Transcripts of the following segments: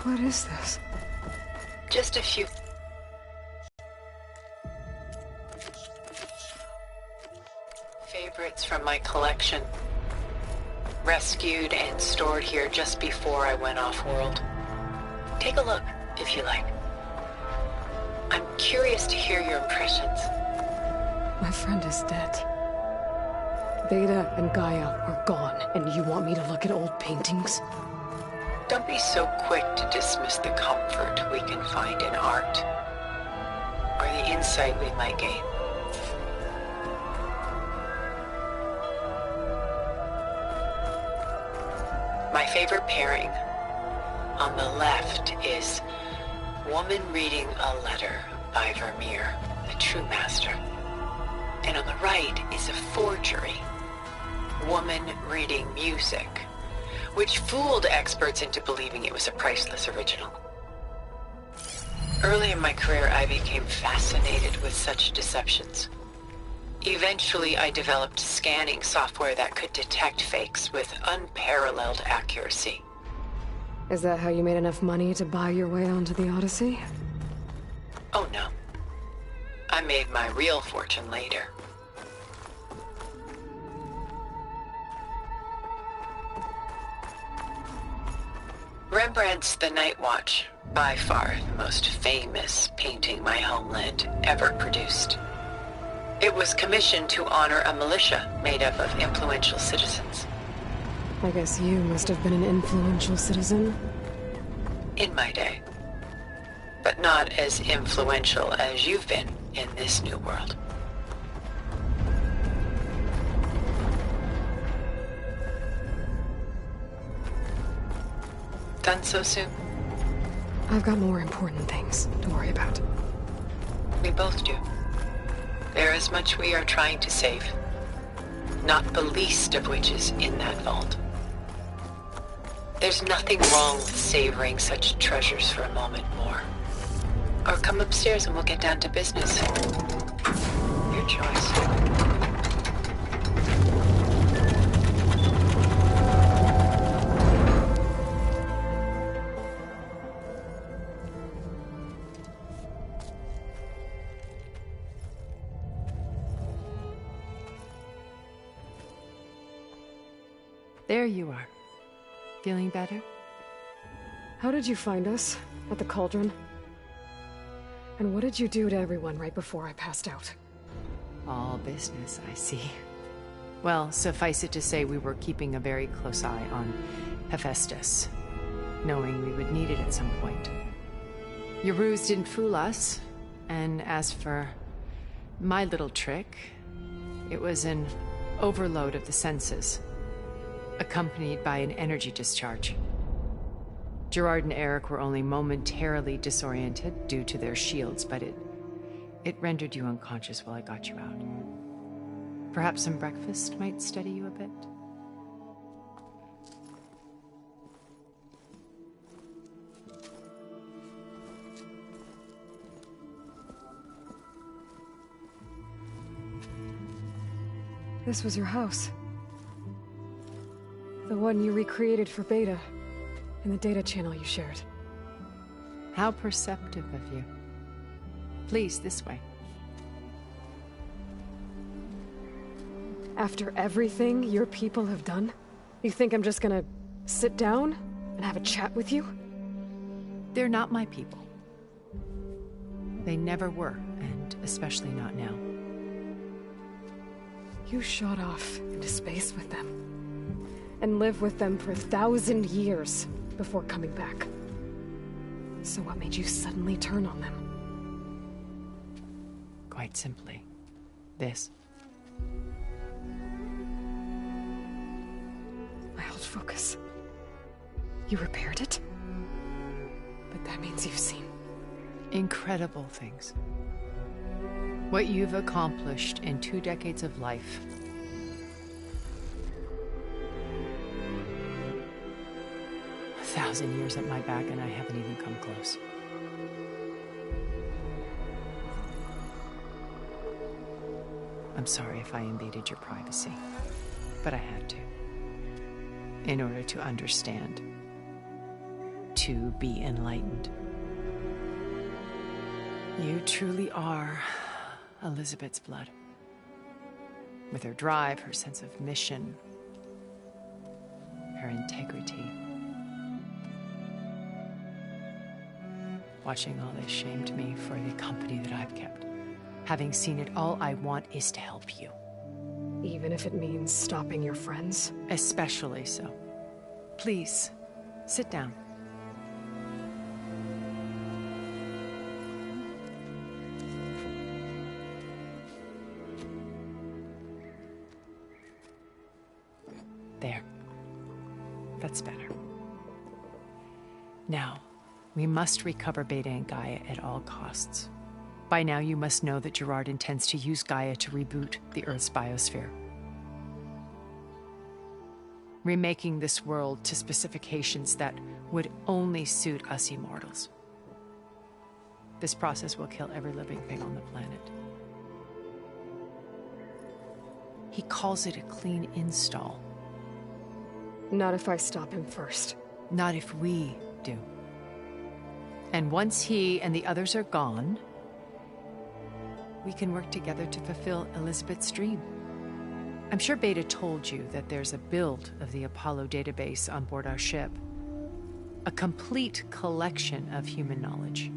What is this? Just a few favorites from my collection. Rescued and stored here just before I went off-world. Take a look, if you like. I'm curious to hear your impressions. My friend is dead. Beta and Gaia are gone, and you want me to look at old paintings? Don't be so quick to dismiss the comfort we can find in art, or the insight we might gain. My favorite pairing on the left is Woman Reading a Letter by Vermeer, the true master. And on the right is a forgery, Woman Reading Music, which fooled experts into believing it was a priceless original. Early in my career, I became fascinated with such deceptions. Eventually, I developed scanning software that could detect fakes with unparalleled accuracy. Is that how you made enough money to buy your way onto the Odyssey? Oh no. I made my real fortune later. Rembrandt's The Night Watch, by far the most famous painting my homeland ever produced. It was commissioned to honor a militia made up of influential citizens. I guess you must have been an influential citizen. In my day. But not as influential as you've been in this new world. Done so soon? I've got more important things to worry about. We both do. There is much we are trying to save. Not the least of which is in that vault. There's nothing wrong with savoring such treasures for a moment more. Or come upstairs and we'll get down to business. Your choice. There you are. Feeling better? How did you find us? At the cauldron? And what did you do to everyone right before I passed out? All business, I see. Well, suffice it to say we were keeping a very close eye on Hephaestus, knowing we would need it at some point. Your ruse didn't fool us, and as for my little trick, it was an overload of the senses, accompanied by an energy discharge. Gerard and Eric were only momentarily disoriented due to their shields, but it rendered you unconscious while I got you out. Perhaps some breakfast might steady you a bit? This was your house. The one you recreated for Beta, in the data channel you shared. How perceptive of you. Please, this way. After everything your people have done, you think I'm just gonna sit down and have a chat with you? They're not my people. They never were, and especially not now. You shot off into space with them, and lived with them for 1,000 years before coming back. So what made you suddenly turn on them? Quite simply, this. My old focus. You repaired it? But that means you've seen... incredible things. What you've accomplished in 2 decades of life. A 1,000 years at my back and I haven't even come close. I'm sorry if I invaded your privacy, but I had to. In order to understand. to be enlightened. You truly are Elizabeth's blood. With her drive, her sense of mission, her integrity. Watching all this shamed me for the company that I've kept. Having seen it, all I want is to help you. Even if it means stopping your friends? Especially so. Please, sit down. There. That's better. Now, we must recover Beta and Gaia at all costs. By now, you must know that Gerard intends to use Gaia to reboot the Earth's biosphere. Remaking this world to specifications that would only suit us immortals. This process will kill every living thing on the planet. He calls it a clean install. Not if I stop him first. Not if we do. And once he and the others are gone, we can work together to fulfill Elizabeth's dream. I'm sure Beta told you that there's a build of the Apollo database on board our ship. A complete collection of human knowledge.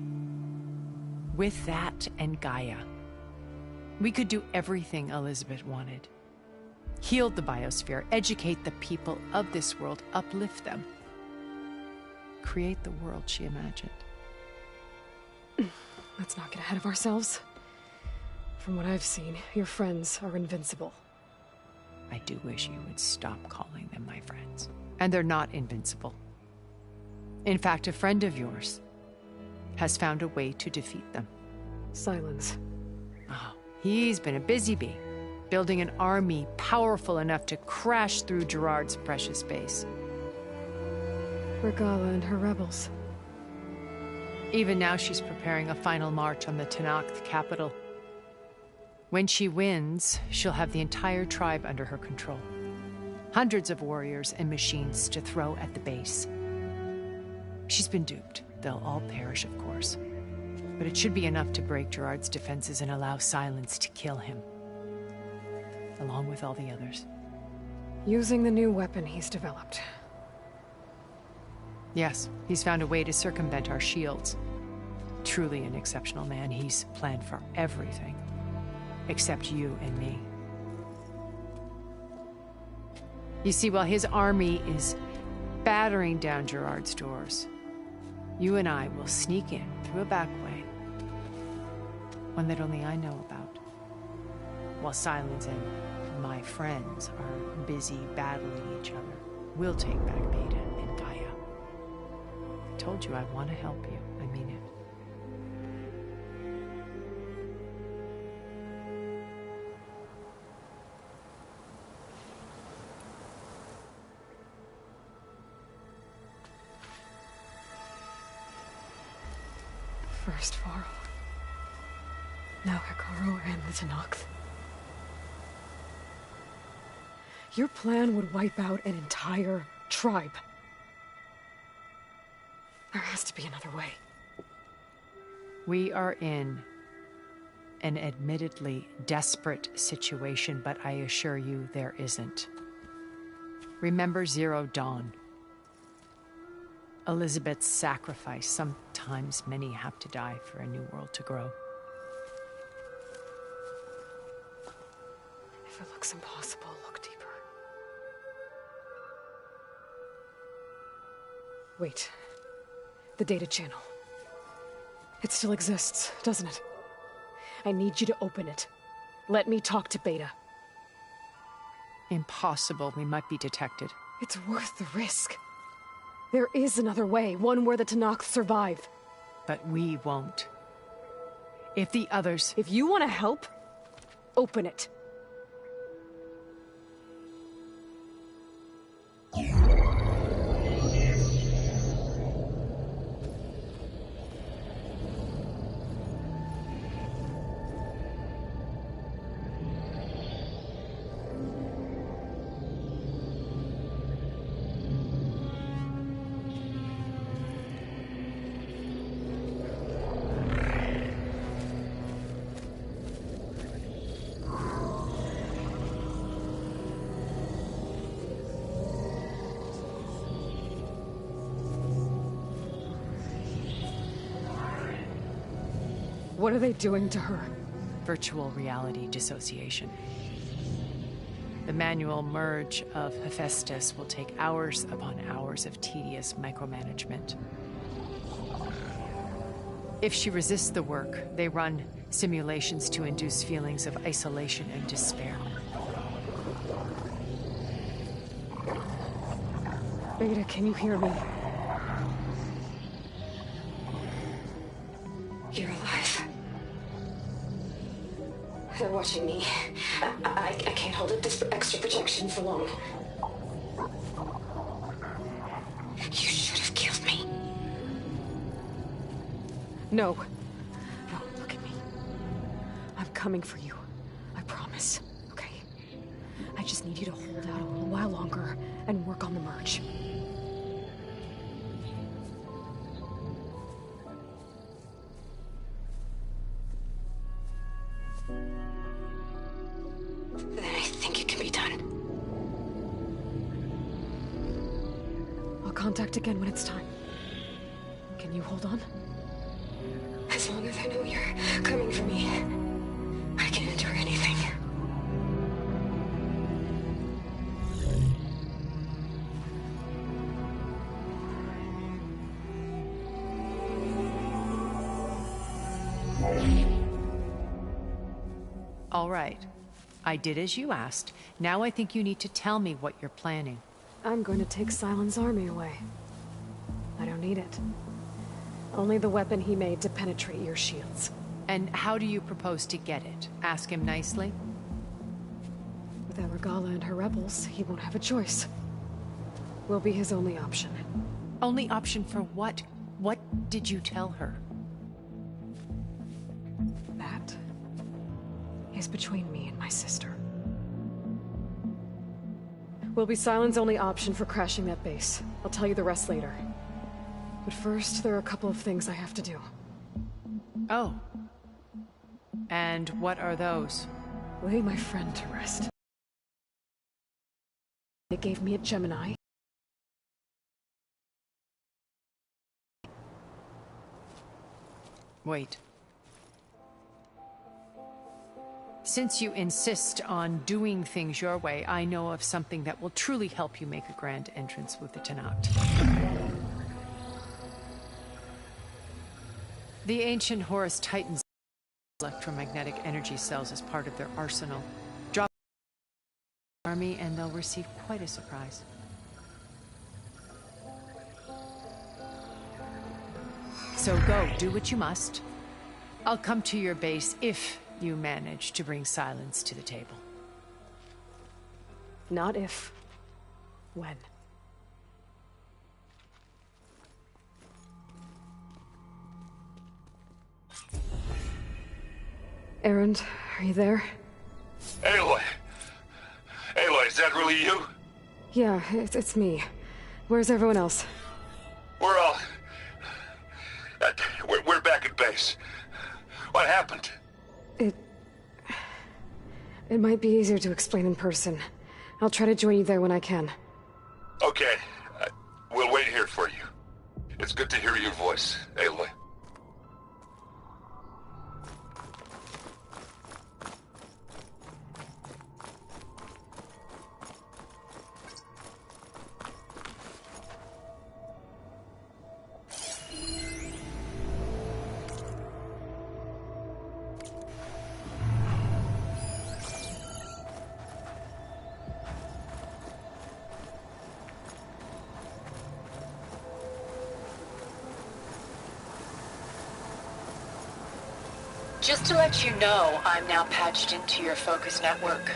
With that and Gaia, we could do everything Elizabeth wanted. Heal the biosphere, educate the people of this world, uplift them. Create the world she imagined. Let's not get ahead of ourselves. From what I've seen, your friends are invincible. I do wish you would stop calling them my friends. And they're not invincible. In fact, a friend of yours has found a way to defeat them. Silence. Oh, he's been a busy bee, building an army powerful enough to crash through Gerard's precious base. Regala and her rebels. Even now, she's preparing a final march on the Tenakth capital. When she wins, she'll have the entire tribe under her control. Hundreds of warriors and machines to throw at the base. She's been duped. They'll all perish, of course. But it should be enough to break Gerard's defenses and allow Silence to kill him. Along with all the others. Using the new weapon he's developed. Yes, he's found a way to circumvent our shields. Truly an exceptional man. He's planned for everything. Except you and me. You see, while his army is battering down Gerard's doors, you and I will sneak in through a back way. One that only I know about. While Silence and my friends are busy battling each other, we'll take back Beta and Gaia. I told you I want to help you. I mean it. First Varl. Now Hekarro and the Tenakth. Your plan would wipe out an entire tribe. There has to be another way. We are in an admittedly desperate situation, but I assure you there isn't. Remember Zero Dawn. Elizabeth's sacrifice. Sometimes many have to die for a new world to grow. If it looks impossible, look deeper. Wait. The data channel. It still exists, doesn't it? I need you to open it. Let me talk to Beta. Impossible. We might be detected. It's worth the risk. There is another way, one where the Tenakth survive. But we won't. If the others... If you want to help, open it. What are they doing to her? Virtual reality dissociation. The manual merge of Hephaestus will take hours upon hours of tedious micromanagement. If she resists the work, they run simulations to induce feelings of isolation and despair. Beta, can you hear me? You're alive. They're watching me. I can't hold up this extra protection for long. You should have killed me. No. No, look at me. I'm coming for you. I promise. Okay? I just need you to hold out a little while longer and work on the merge. Then I think it can be done. I'll contact again when it's time. Can you hold on? As long as I know you're coming for me, I can endure anything. All right. I did as you asked. Now I think you need to tell me what you're planning. I'm going to take Silent's army away. I don't need it. Only the weapon he made to penetrate your shields. And how do you propose to get it? Ask him nicely? Without Regala and her rebels, he won't have a choice. We'll be his only option. Only option for what? What did you tell her? That is between me and my sister. Will be Silent's only option for crashing that base. I'll tell you the rest later. But first, there are a couple of things I have to do. Oh. And what are those? Lay my friend to rest. They gave me a Gemini. Wait. Since you insist on doing things your way, I know of something that will truly help you make a grand entrance with the Tenakt. The ancient Horus Titans electromagnetic energy cells as part of their arsenal. Drop army and they'll receive quite a surprise. So go, do what you must. I'll come to your base if you manage to bring Silence to the table. Not if. When. Erend, are you there? Aloy! Aloy, is that really you? Yeah, it's me. Where's everyone else? We're all... We're back at base. What happened? It might be easier to explain in person. I'll try to join you there when I can. Okay. We'll wait here for you. It's good to hear your voice, Aloy. Just to let you know, I'm now patched into your focus network.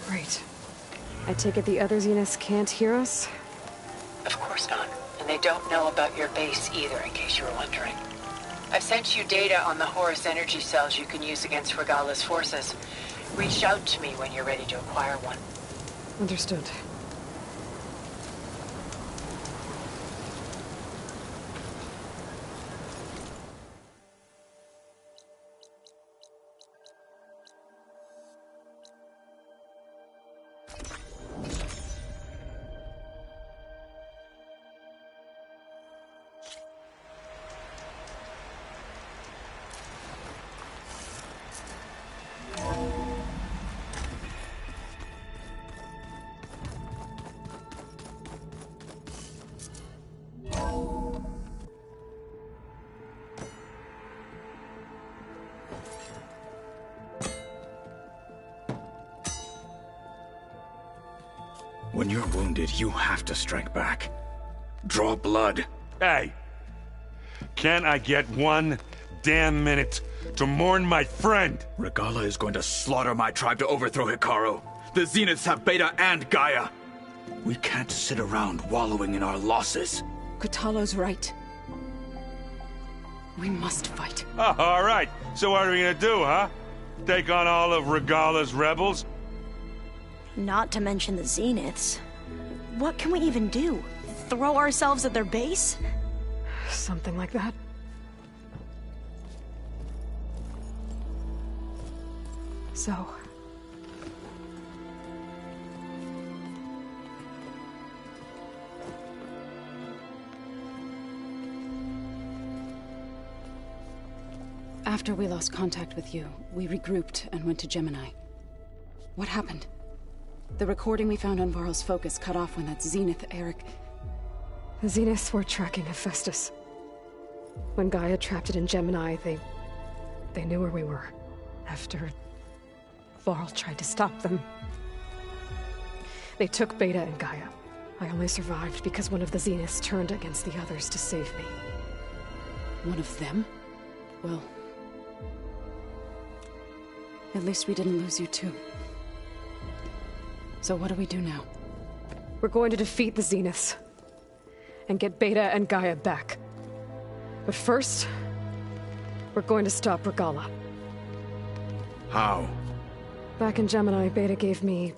Great. I take it the other Zeniths can't hear us? Of course not. And they don't know about your base either, in case you were wondering. I've sent you data on the Horus energy cells you can use against Regala's forces. Reach out to me when you're ready to acquire one. Understood. When you're wounded, you have to strike back. Draw blood. Hey! Can't I get one damn minute to mourn my friend? Regala is going to slaughter my tribe to overthrow Hikaru. The Zeniths have Beta and Gaia. We can't sit around wallowing in our losses. Kotallo's right. We must fight. Oh, all right. So what are we gonna do, huh? Take on all of Regala's rebels? Not to mention the Zeniths. What can we even do? Throw ourselves at their base? Something like that. So... After we lost contact with you, we regrouped and went to Gemini. What happened? The recording we found on Varl's focus cut off when that Zenith, Eric... The Zeniths were tracking Hephaestus. When Gaia trapped it in Gemini, they knew where we were. After... Varl tried to stop them. They took Beta and Gaia. I only survived because one of the Zeniths turned against the others to save me. One of them? Well... At least we didn't lose you too. So what do we do now? We're going to defeat the Zeniths. And get Beta and Gaia back. But first... we're going to stop Regala. How? Back in Gemini, Beta gave me...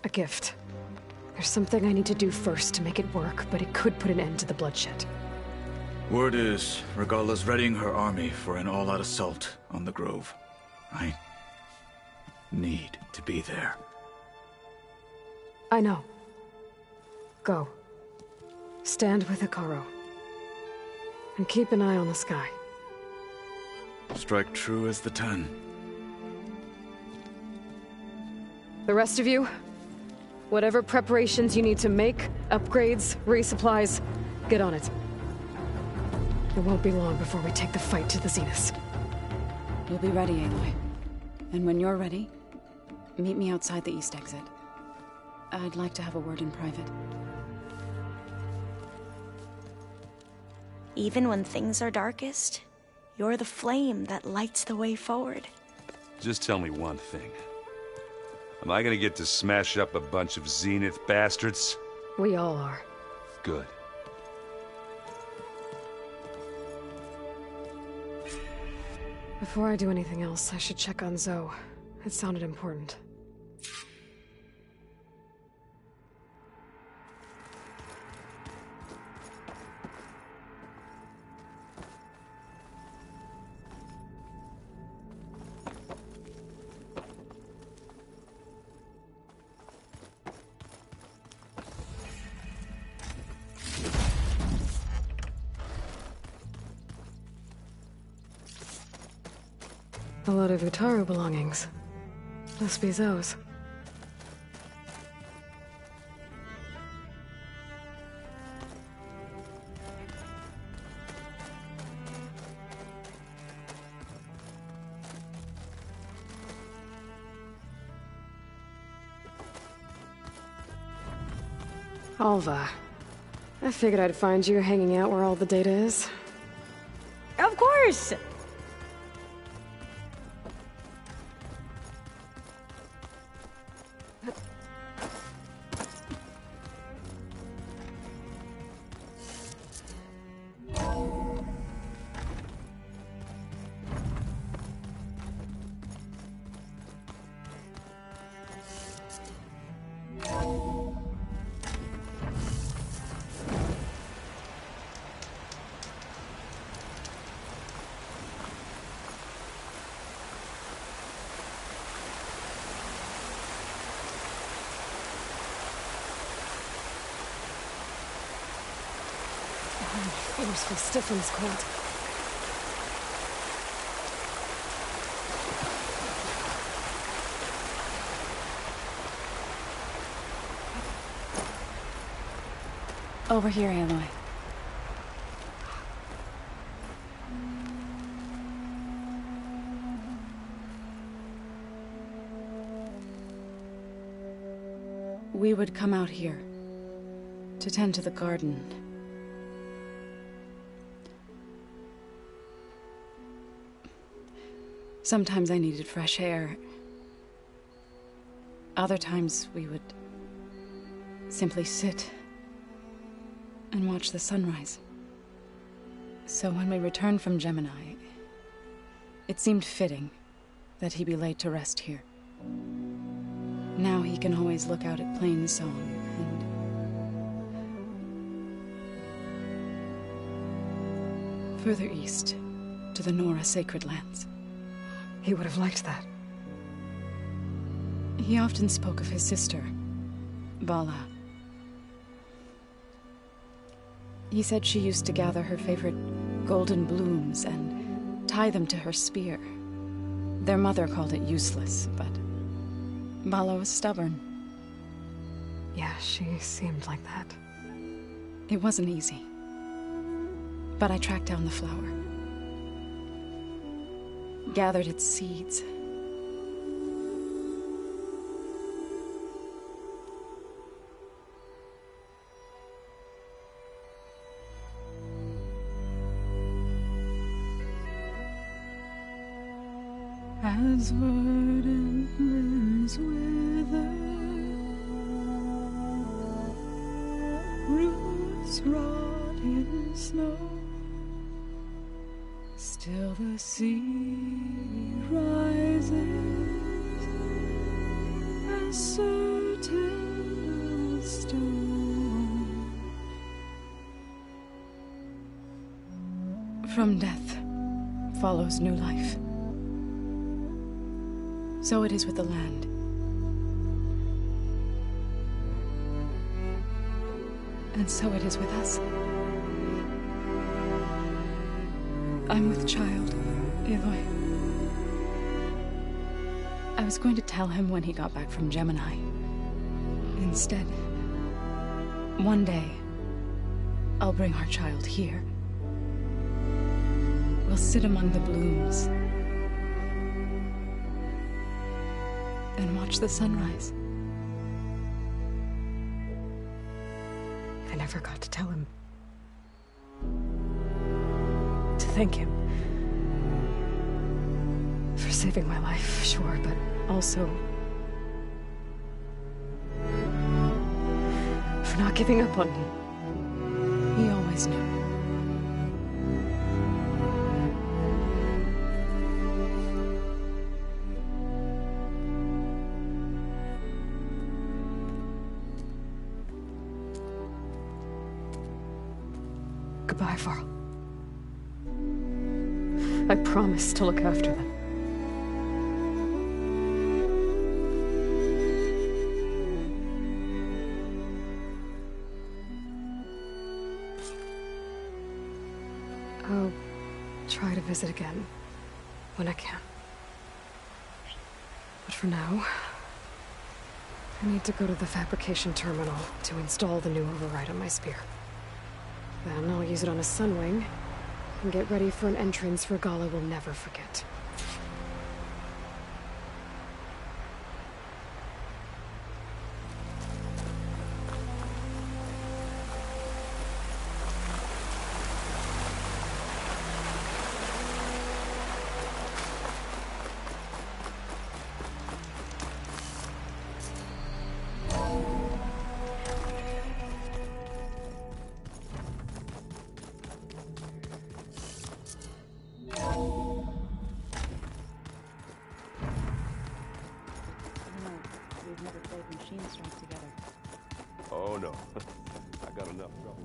a gift. There's something I need to do first to make it work, but it could put an end to the bloodshed. Word is, Regala's readying her army for an all-out assault on the Grove. I... need to be there. I know. Go. Stand with Hikaru. And keep an eye on the sky. Strike true as the 10. The rest of you, whatever preparations you need to make, upgrades, resupplies, get on it. It won't be long before we take the fight to the Zeniths. We'll be ready, Aloy. And when you're ready, meet me outside the east exit. I'd like to have a word in private. Even when things are darkest, you're the flame that lights the way forward. Just tell me one thing. Am I gonna get to smash up a bunch of Zenith bastards? We all are. Good. Before I do anything else, I should check on Zoe. It sounded important. A lot of Utaru belongings. Must be Zoe's. Alva. I figured I'd find you hanging out where all the data is. Of course! My fingers feel stiff from this cold. Over here, Aloy. we would come out here to tend to the garden. Sometimes I needed fresh air. Other times we would simply sit and watch the sunrise. So when we returned from Gemini, it seemed fitting that he be laid to rest here. Now he can always look out at Plain Song and further east to the Nora Sacred Lands. He would have liked that. He often spoke of his sister, Bala. He said she used to gather her favorite golden blooms and tie them to her spear. Their mother called it useless, but Bala was stubborn. Yeah, she seemed like that. It wasn't easy. But I tracked down the flower. Gathered its seeds. As verdant limbs wither, roots rot in snow, still the sea rises, as certain as stone. From death follows new life. So it is with the land. And so it is with us. I'm with child, Aloy. I was going to tell him when he got back from Gemini. Instead, one day, I'll bring our child here. We'll sit among the blooms and watch the sunrise. I never got to tell him. To thank him. For saving my life, sure, but also for not giving up on me. He always knew. Goodbye, Varl. I promise to look after them. I'll try to visit again when I can. But for now, I need to go to the fabrication terminal to install the new override on my spear. Then I'll use it on a sunwing and get ready for an entrance Regalla will never forget. Oh no, I got enough trouble.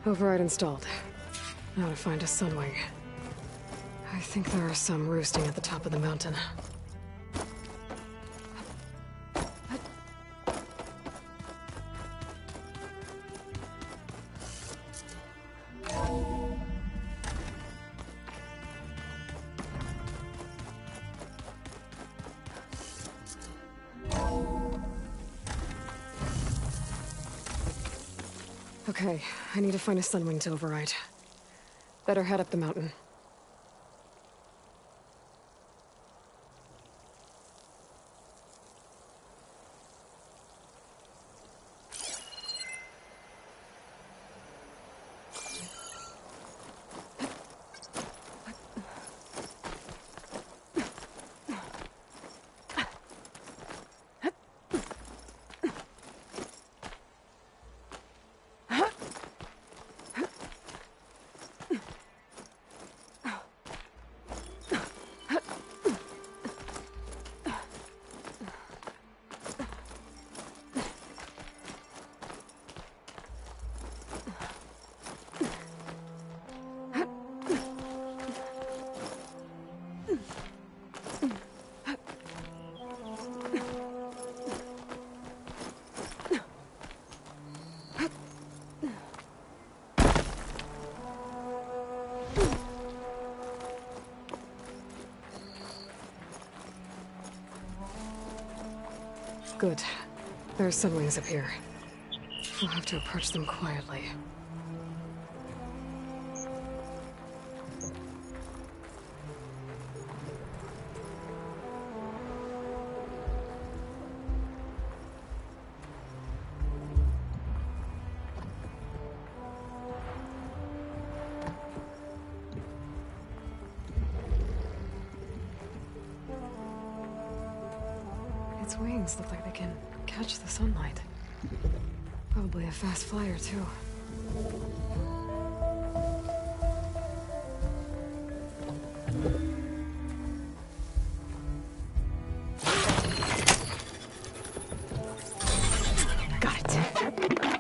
Override installed. Now to find a sunwing. I think there are some roosting at the top of the mountain. Okay, I need to find a sunwing to override. Better head up the mountain. Good. There are sunwings up here. We'll have to approach them quietly. Its wings look like they can catch the sunlight. Probably a fast flyer, too. Got it.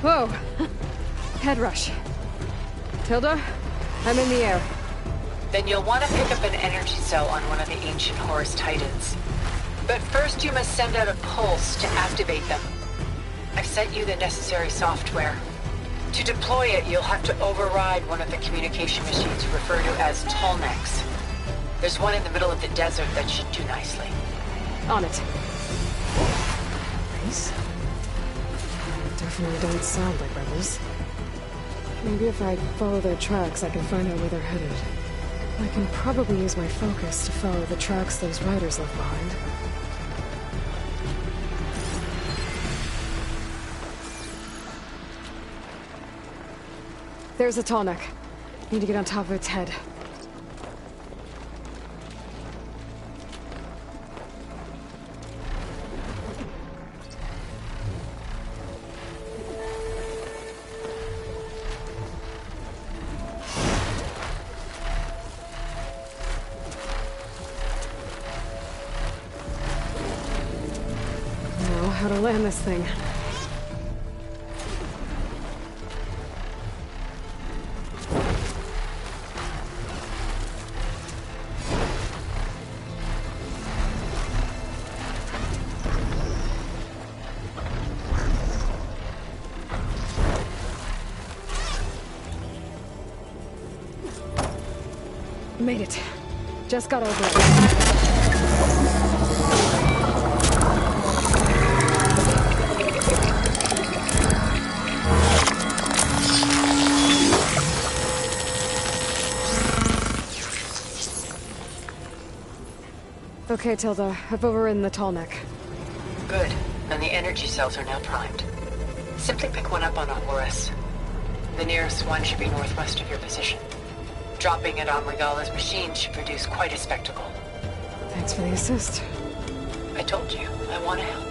Whoa! Head rush. Tilda, I'm in the air. Then you'll want to pick up an energy cell on one of the ancient Horus Titans. But first you must send out a pulse to activate them. I've sent you the necessary software. To deploy it, you'll have to override one of the communication machines referred to as Tallnecks. There's one in the middle of the desert that should do nicely. On it. Nice. Definitely don't sound like rebels. Maybe if I follow their tracks, I can find out where they're headed. I can probably use my focus to follow the tracks those riders left behind. There's a tall neck. Need to get on top of its head. Now, how to land this thing. Made it. Just got over it. Okay, Tilda. I've overridden the tall neck. Good. And the energy cells are now primed. Simply pick one up on a Horus. The nearest one should be northwest of your position. Dropping it on Regala's machine should produce quite a spectacle. Thanks for the assist. I told you, I want to help.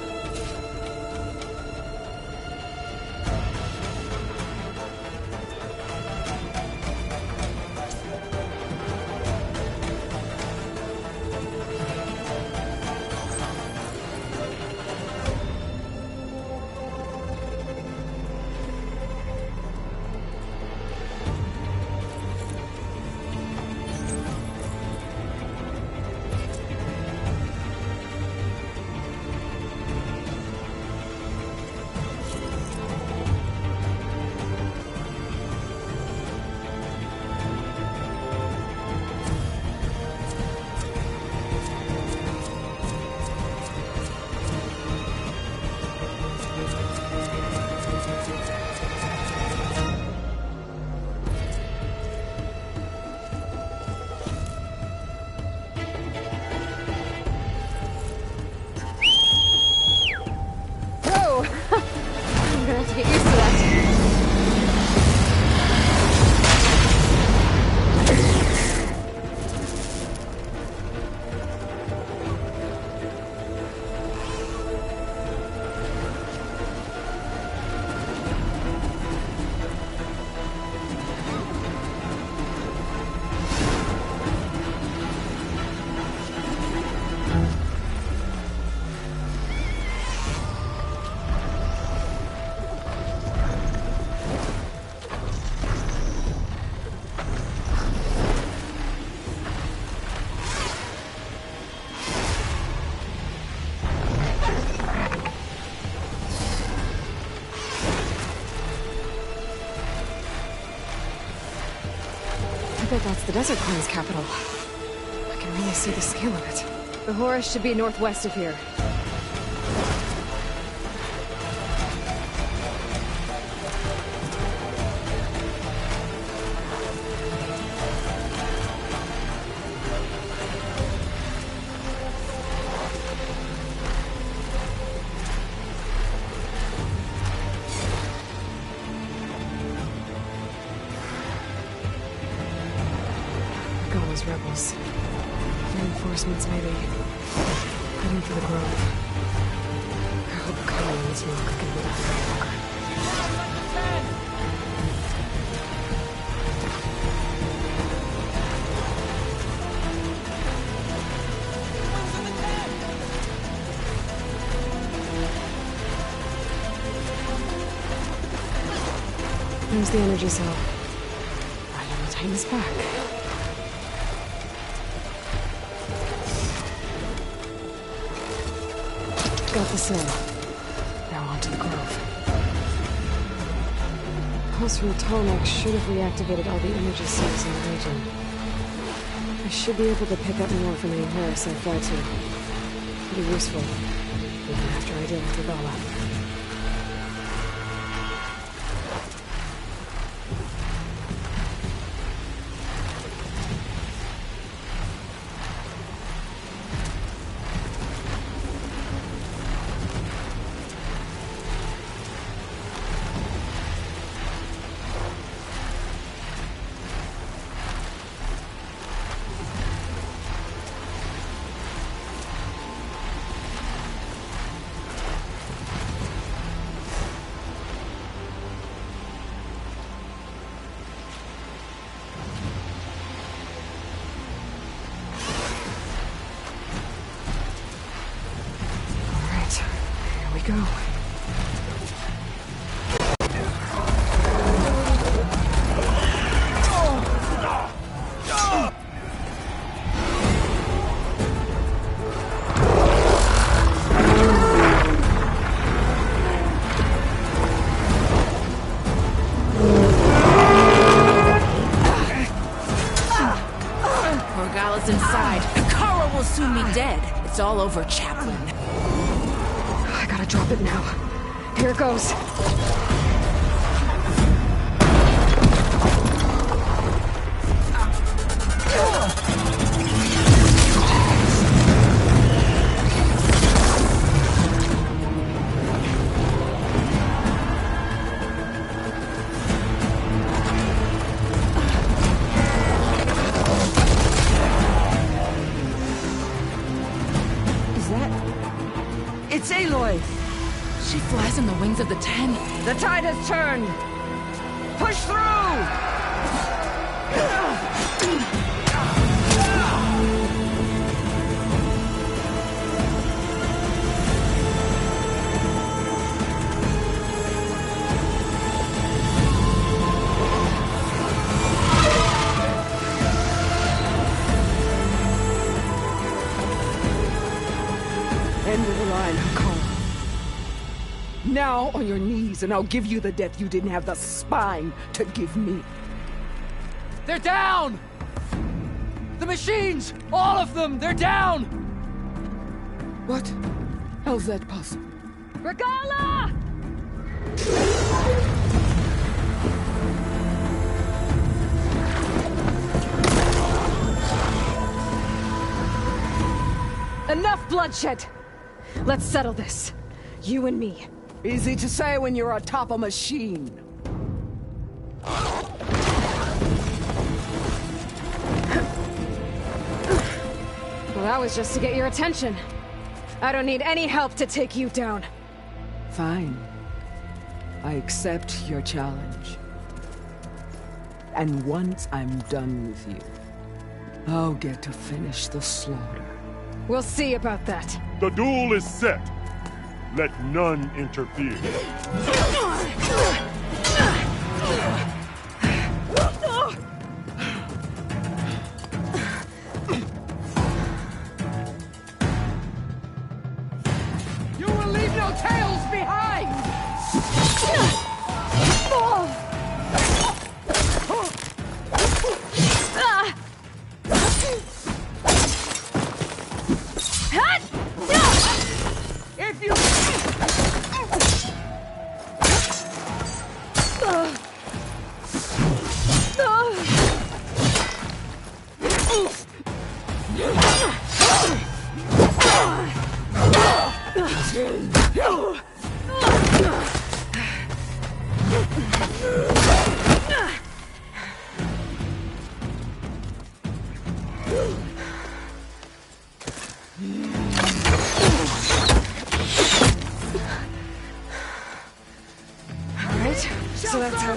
that that's the Desert Clan's capital. I can really see the scale of it. The Horus should be northwest of here. Rebels. Reinforcements, maybe. Heading for the grove. I hope Kylie is not going to hold out very longer. There's the energy cell. Right on the Titan's back. Got the cell. Now on to the grove. Pulse from the Tallneck should have reactivated all the energy cells in the region. I should be able to pick up more from any Horus I fly to. Pretty useful, even after I deal with Regala. Go. Regala's inside. Kara will soon be dead. It's all over, Chaplain. I gotta drop it now. Here it goes. It's Aloy! She flies on the wings of the Ten. The tide has turned! Push through! End of the line, Kara. Now on your knees, and I'll give you the death you didn't have the spine to give me. They're down! The machines! All of them! They're down! What? How's that possible? Regala! Enough bloodshed! Let's settle this. You and me. Easy to say when you're atop a machine. Well, that was just to get your attention. I don't need any help to take you down. Fine. I accept your challenge. And once I'm done with you, I'll get to finish the slaughter. We'll see about that. The duel is set. Let none interfere. You will leave no tails behind!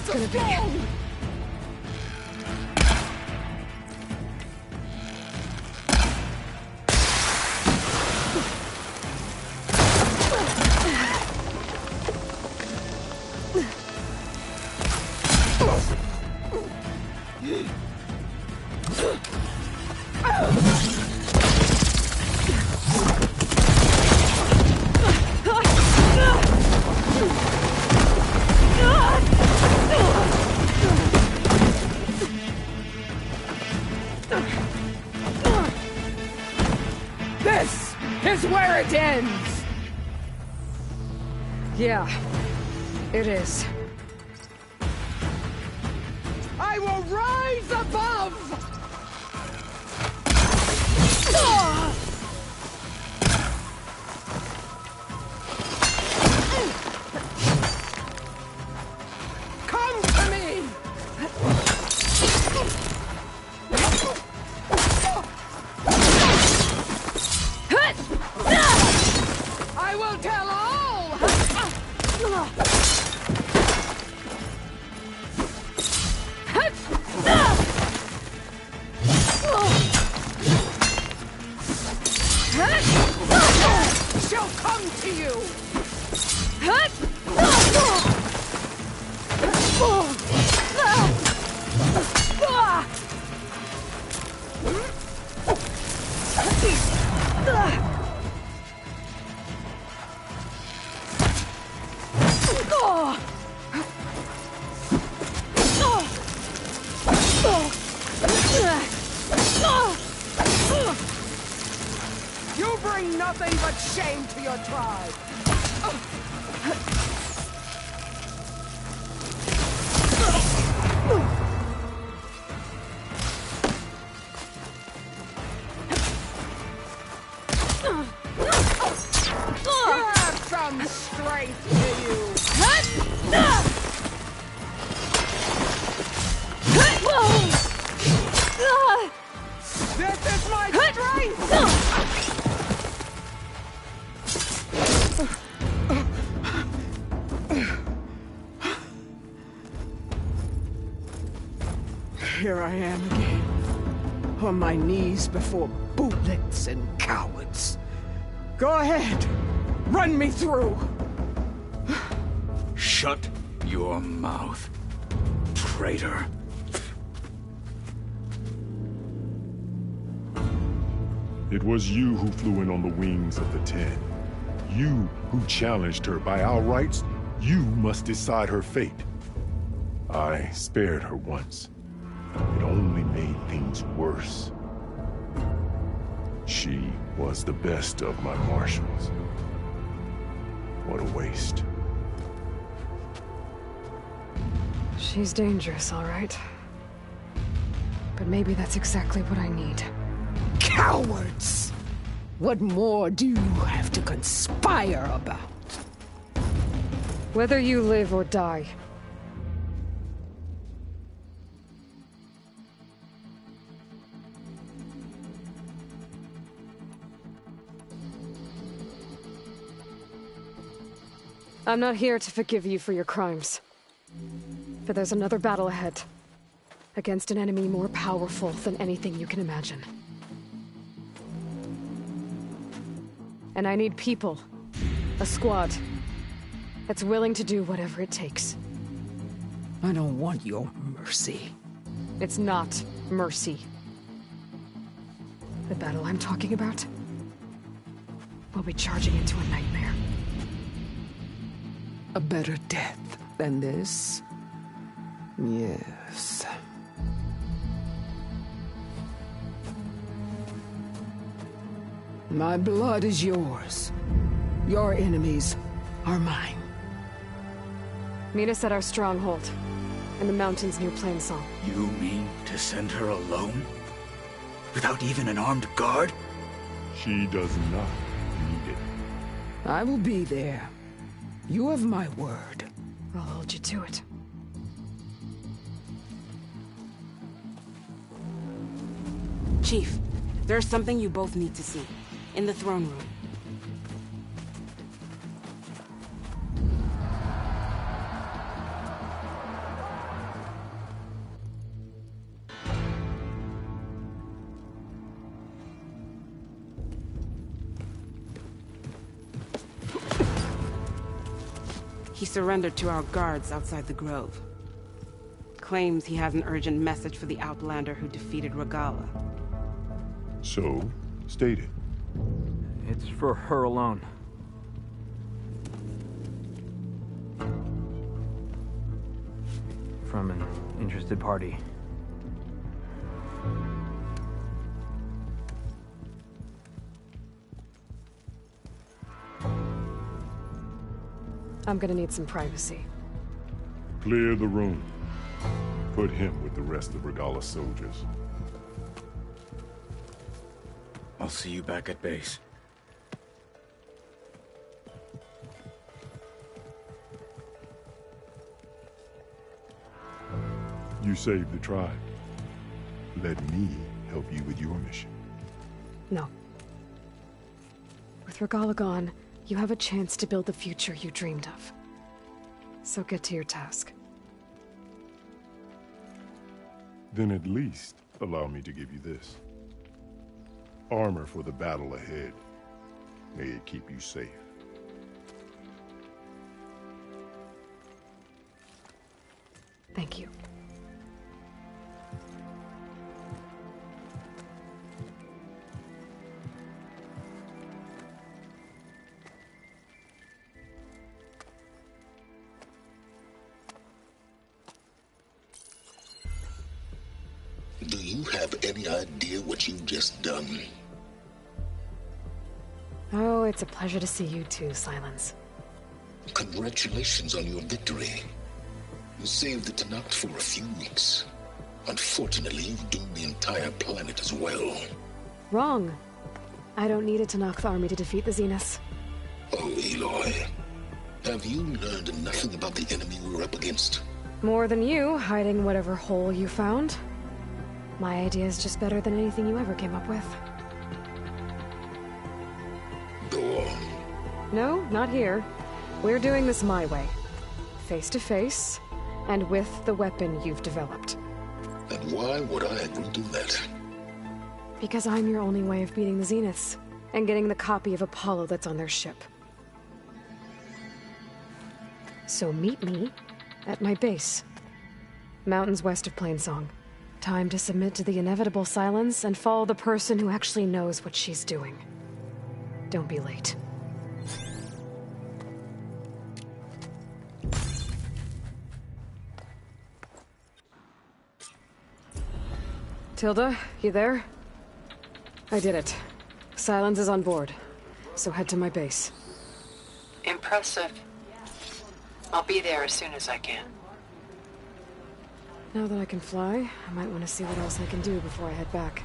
it's gonna be. This is where it ends! Yeah, it is. I will rise above! Come to me! I will tell all! She'll come to you! You bring nothing but shame to your tribe! Have some strength to you! This is my strength! Here I am again, on my knees before bootlets and cowards. Go ahead, run me through. Shut your mouth, traitor. It was you who flew in on the wings of the 10. You who challenged her. By our rights, you must decide her fate. I spared her once. It only made things worse. She was the best of my marshals. What a waste. She's dangerous, all right. But maybe that's exactly what I need. Cowards! What more do you have to conspire about? Whether you live or die. I'm not here to forgive you for your crimes. But there's another battle ahead. Against an enemy more powerful than anything you can imagine. And I need people. A squad. That's willing to do whatever it takes. I don't want your mercy. It's not mercy. The battle I'm talking about? We'll be charging into a nightmare. A better death than this? Yes. My blood is yours. Your enemies are mine. Meet us at our stronghold, in the mountains near Plainsong. You mean to send her alone? Without even an armed guard? She does not need it. I will be there. You have my word. I'll hold you to it. Chief, there's something you both need to see. In the throne room. He surrendered to our guards outside the grove. Claims he has an urgent message for the Outlander who defeated Regala. So, state it. It's for her alone. From an interested party. I'm gonna need some privacy. Clear the room. Put him with the rest of Regala's soldiers. I'll see you back at base. You saved the tribe. Let me help you with your mission. No. With Regala gone, you have a chance to build the future you dreamed of. So get to your task. Then at least allow me to give you this. Armor for the battle ahead. May it keep you safe. Thank you. Do you have any idea what you've just done? Oh, it's a pleasure to see you too, Silence. Congratulations on your victory. You saved the Tanakh for a few weeks. Unfortunately, you've doomed the entire planet as well. Wrong. I don't need a Tanakh army to defeat the Zeniths. Oh, Aloy. Have you learned nothing about the enemy we're up against? More than you, hiding whatever hole you found. My idea is just better than anything you ever came up with. Go on. No, not here. We're doing this my way. Face to face, and with the weapon you've developed. And why would I agree to that? Because I'm your only way of beating the Zeniths, and getting the copy of Apollo that's on their ship. So meet me at my base. Mountains west of Plainsong. Time to submit to the inevitable silence and follow the person who actually knows what she's doing. Don't be late. Tilda, you there? I did it. Silence is on board, so head to my base. Impressive. I'll be there as soon as I can. Now that I can fly, I might want to see what else I can do before I head back.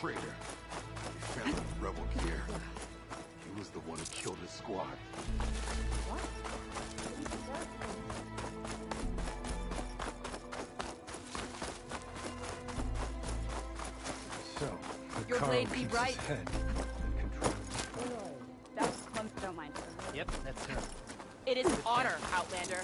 Traitor. He found the rebel gear. He was the one who killed his squad. blade be bright? That's one. Don't mind her. Yep, that's her. It is an honor, Outlander.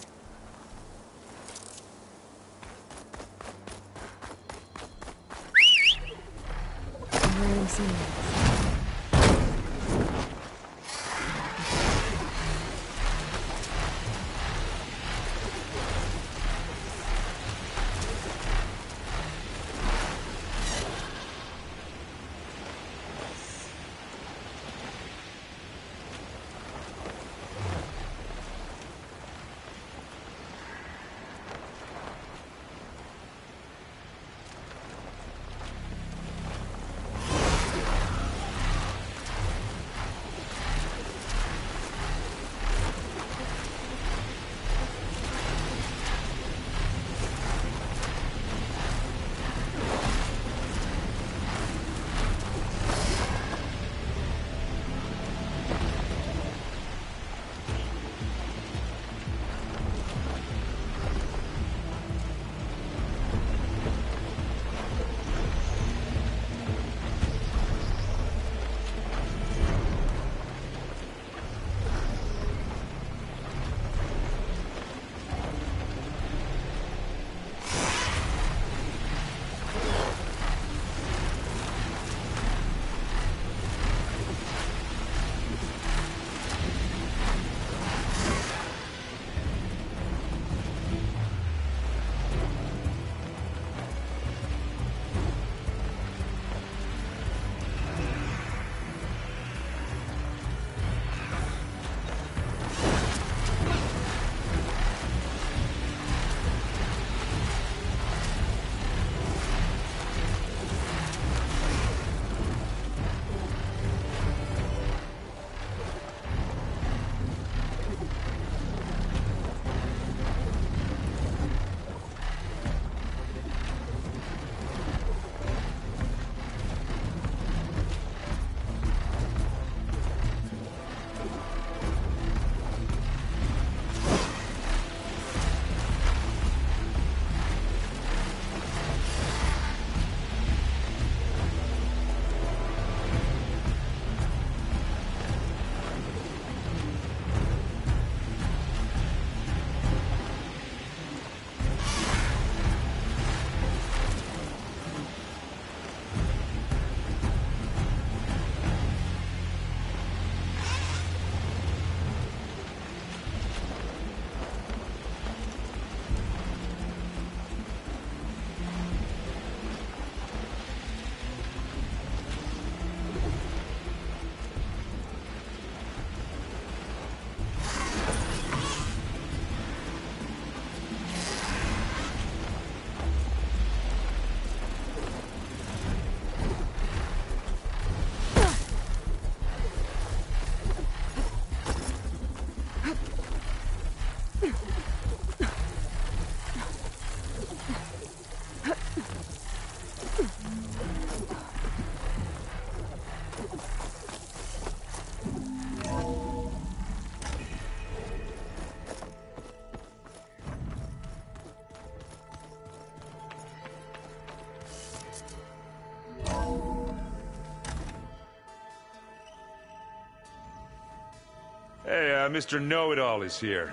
Hey, Mr. Know-It-All is here.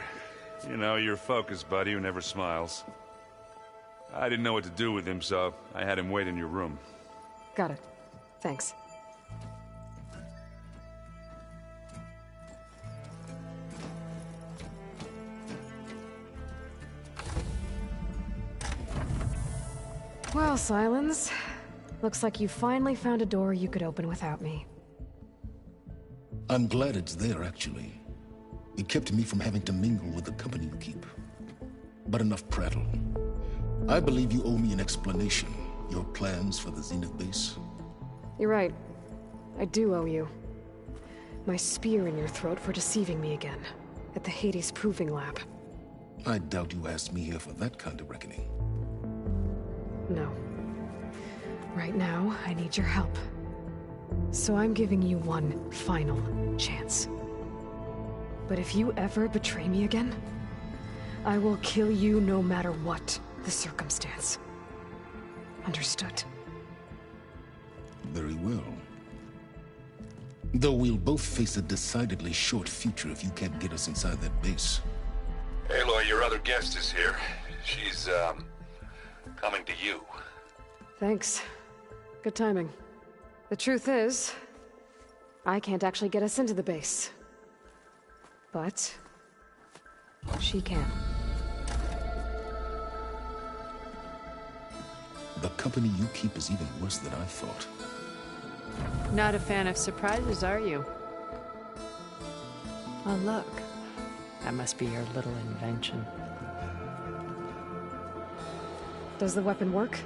You know, your focus buddy who never smiles. I didn't know what to do with him, so I had him wait in your room. Got it. Thanks. Well, Silence. Looks like you finally found a door you could open without me. I'm glad it's there, actually. It kept me from having to mingle with the company you keep. But enough prattle. I believe you owe me an explanation. Your plans for the Zenith base? You're right. I do owe you. My spear in your throat for deceiving me again. At the Hades Proving Lab. I doubt you asked me here for that kind of reckoning. No. Right now, I need your help. So I'm giving you one final chance. But if you ever betray me again, I will kill you no matter what the circumstance. Understood? Very well. Though we'll both face a decidedly short future if you can't get us inside that base. Aloy, your other guest is here. She's, coming to you. Thanks. Good timing. The truth is, I can't actually get us into the base. But she can. The company you keep is even worse than I thought. Not a fan of surprises, are you? Oh, look. That must be your little invention. Does the weapon work?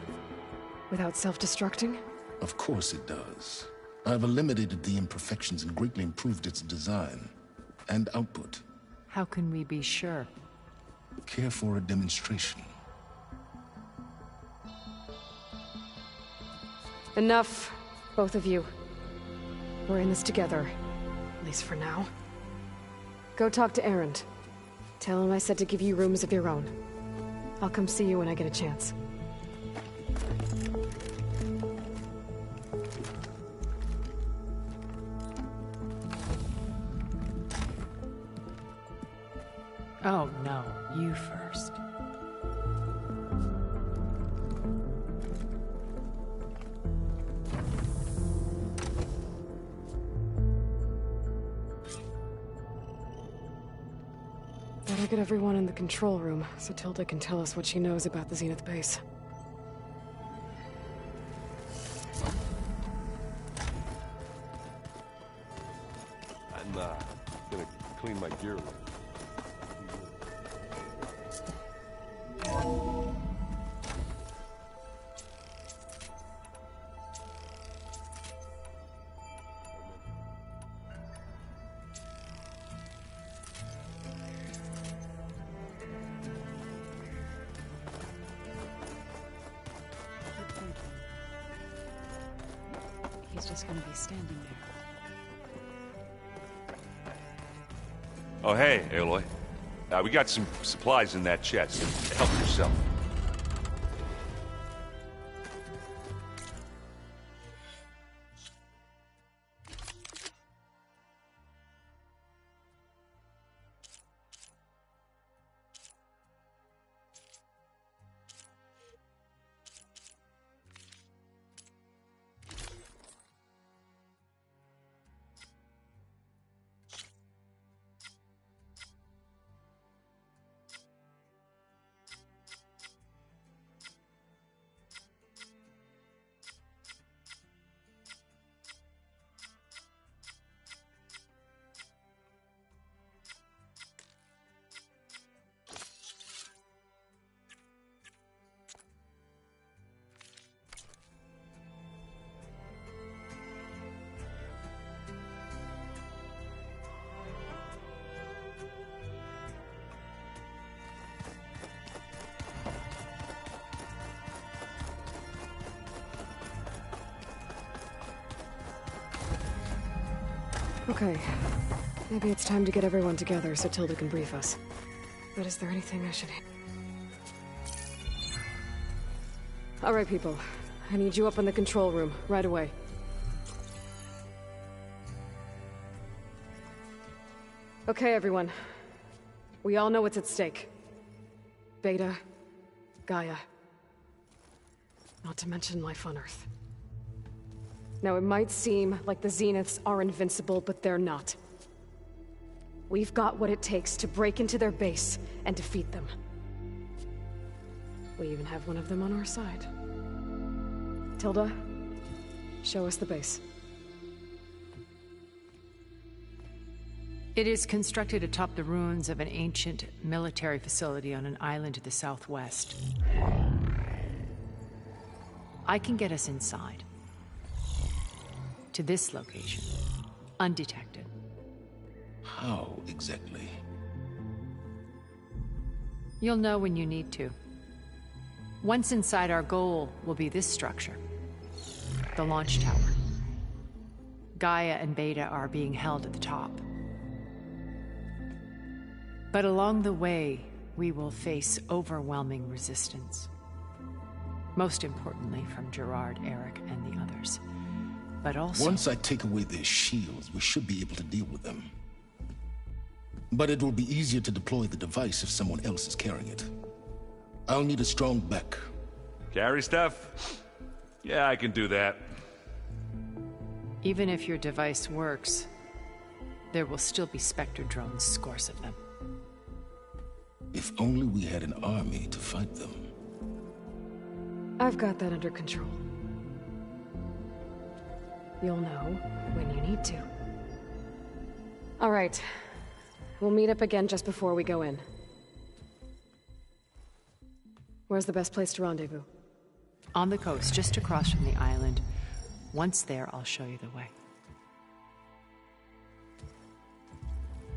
Without self-destructing? Of course it does. I've eliminated the imperfections and greatly improved its design and output. How can we be sure? Care for a demonstration? Enough, both of you. We're in this together, at least for now. Go talk to Erend. Tell him I said to give you rooms of your own. I'll come see you when I get a chance. Oh, no. You first. Better get everyone in the control room so Tilda can tell us what she knows about the Zenith base. I'm gonna clean my gear later. He's just gonna be standing there. Oh, hey, Aloy. We got some supplies in that chest. Help yourself. Okay. Maybe it's time to get everyone together so Tilda can brief us. But is there anything I should... All right, people. I need you up in the control room, right away. Okay, everyone. We all know what's at stake. Beta, Gaia. Not to mention life on Earth. Now, it might seem like the Zeniths are invincible, but they're not. We've got what it takes to break into their base and defeat them. We even have one of them on our side. Tilda, show us the base. It is constructed atop the ruins of an ancient military facility on an island to the southwest. I can get us inside. To this location, undetected. How exactly? You'll know when you need to. Once inside, our goal will be this structure. The launch tower. Gaia and Beta are being held at the top. But along the way, we will face overwhelming resistance. Most importantly from Gerard, Eric, and the others. But also... Once I take away their shields, we should be able to deal with them. But it will be easier to deploy the device if someone else is carrying it. I'll need a strong back. Carry stuff? Yeah, I can do that. Even if your device works, there will still be Spectre drones, scores of them. If only we had an army to fight them. I've got that under control. You'll know when you need to. All right. We'll meet up again just before we go in. Where's the best place to rendezvous? On the coast, just across from the island. Once there, I'll show you the way.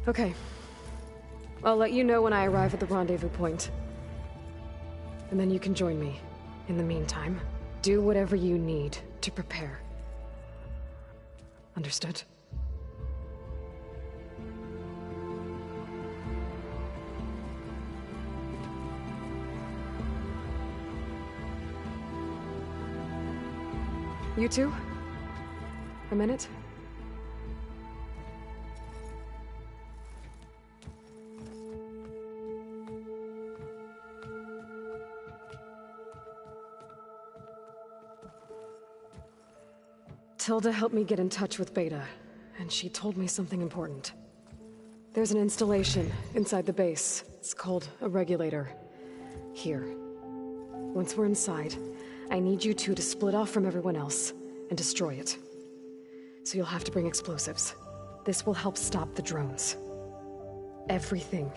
Okay. I'll let you know when I arrive at the rendezvous point. And then you can join me. In the meantime, do whatever you need to prepare. Understood? You two? A minute? Tilda helped me get in touch with Beta, and she told me something important. There's an installation inside the base. It's called a regulator. Here. Once we're inside, I need you two to split off from everyone else and destroy it. So you'll have to bring explosives. This will help stop the drones. Everything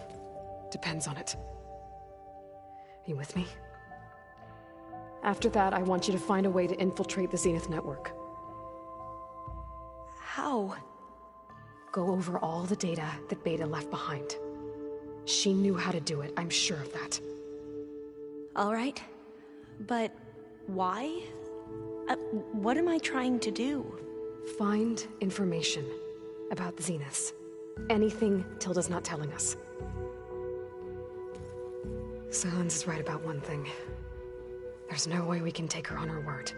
depends on it. Are you with me? After that, I want you to find a way to infiltrate the Zenith network. How? Go over all the data that Beta left behind. She knew how to do it, I'm sure of that. All right. But why? What am I trying to do? Find information about the Zeniths. Anything Tilda's not telling us. Silence is right about one thing. There's no way we can take her on her word.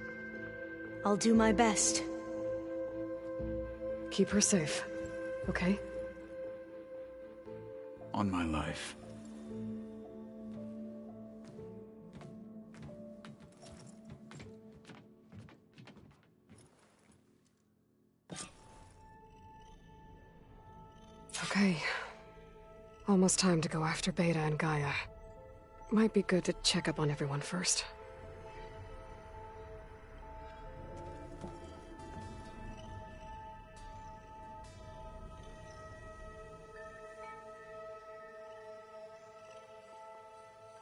I'll do my best. Keep her safe, okay? On my life. Okay. Almost time to go after Beta and Gaia. Might be good to check up on everyone first.